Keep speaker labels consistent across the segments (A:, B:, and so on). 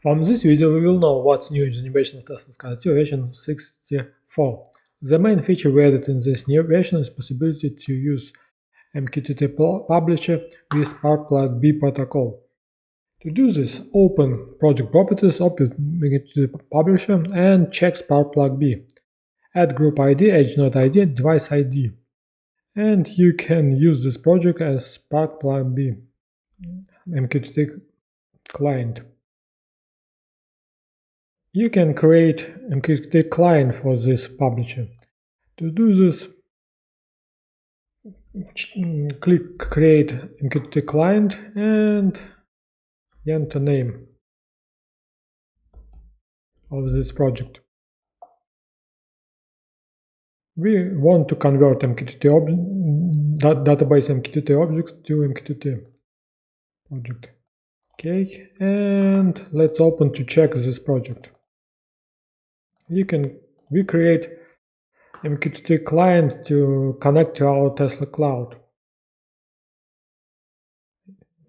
A: From this video we will know what's new in the new version of Tesla SCAda 2 version 64. The main feature we added in this new version is possibility to use MQTT publisher with SparkplugB protocol. To do this, open Project Properties, open MQTT publisher and check SparkplugB. Add group ID, edge node ID, device ID. And you can use this project as SparkplugB MQTT client. You can create MQTT client for this publisher. To do this, click Create MQTT client and enter name of this project. We want to convert database MQTT objects to MQTT project. Okay, and let's open to check this project. We create MQTT client to connect to our Tesla cloud.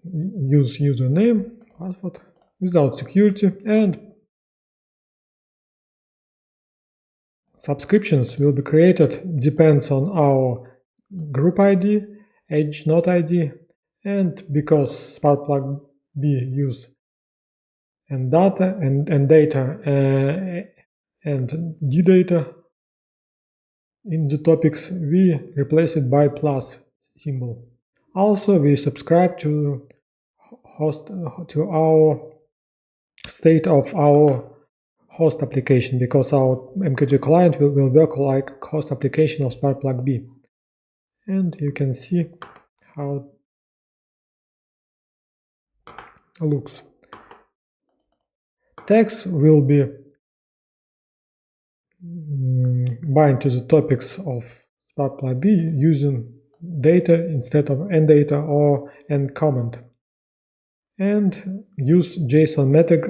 A: Use username, password without security, and subscriptions will be created depends on our group ID, edge node ID, and because SparkplugB use and data and data and data in the topics, we replace it by plus symbol. Also, we subscribe to our state of our host application, because our MQTT client will work like host application of SparkplugB. And you can see how it looks. Tags will be bind to the topics of SparkplugB using data instead of end-data or end-comment, and use JSON method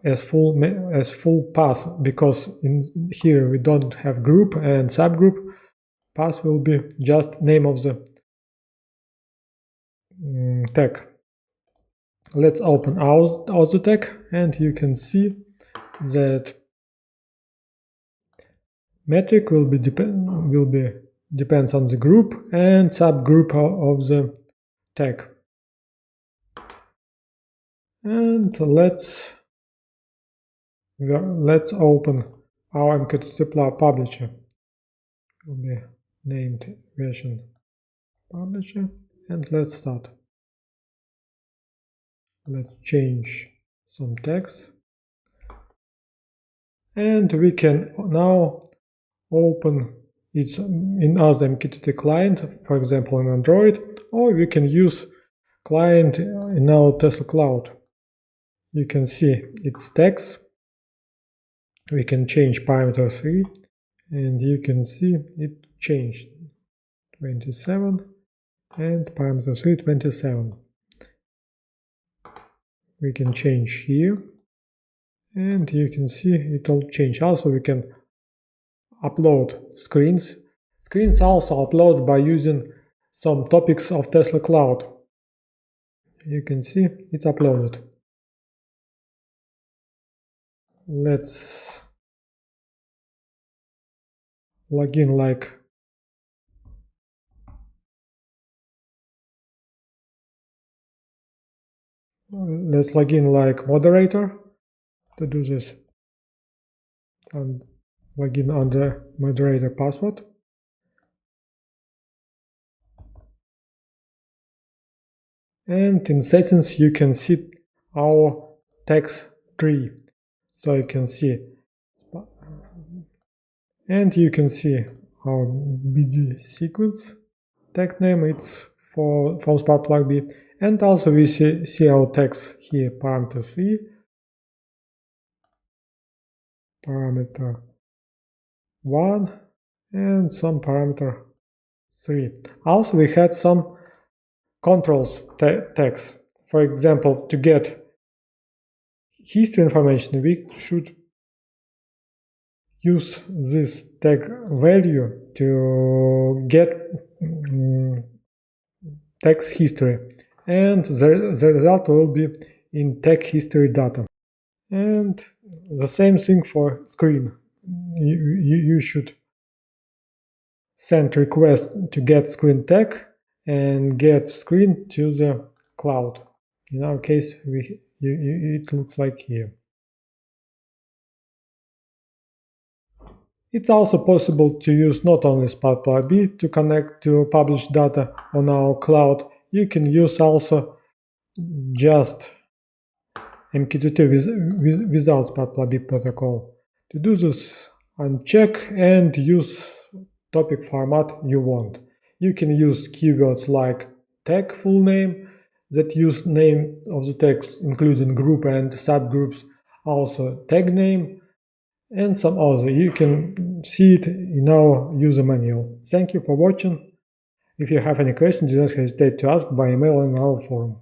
A: as full path, because in here we don't have group and subgroup. Path will be just name of the tag. Let's open our the tag, and you can see that metric will be depends on the group and subgroup of the tag. And let's open our MQTT publisher. It will be named version publisher, and let's start. Let's change some text, and we can now open it in other MQTT client, for example in Android, or we can use client in our Tesla cloud. You can see its text. We can change parameter 3, and you can see it changed 27 and parameter 3 27. We can change here, and you can see it all changed. Also, we can upload screens. Screens also upload by using some topics of Tesla cloud. You can see it's uploaded. Let's log in like moderator. To do this, and log in under moderator password. And in settings you can see our text tree, so you can see, and you can see our BD sequence tag name, it's from SparkplugB, and also we see our text here, parameter 3, parameter 1, and some parameter 3. Also we had some controls tags. For example, to get history information, we should use this tag value to get text history, and the result will be in tag history data. And the same thing for screen. You should send request to get screen tag and get screen to the cloud. In our case, it looks like here. It's also possible to use not only SparkplugB to connect to published data on our cloud. You can use also just MQTT without SparkplugB protocol. To do this, uncheck and use topic format you want. You can use keywords like tag full name that use name of the text including group and subgroups, also tag name, and some other. You can see it in our user manual. Thank you for watching. If you have any questions, do not hesitate to ask by email in our forum.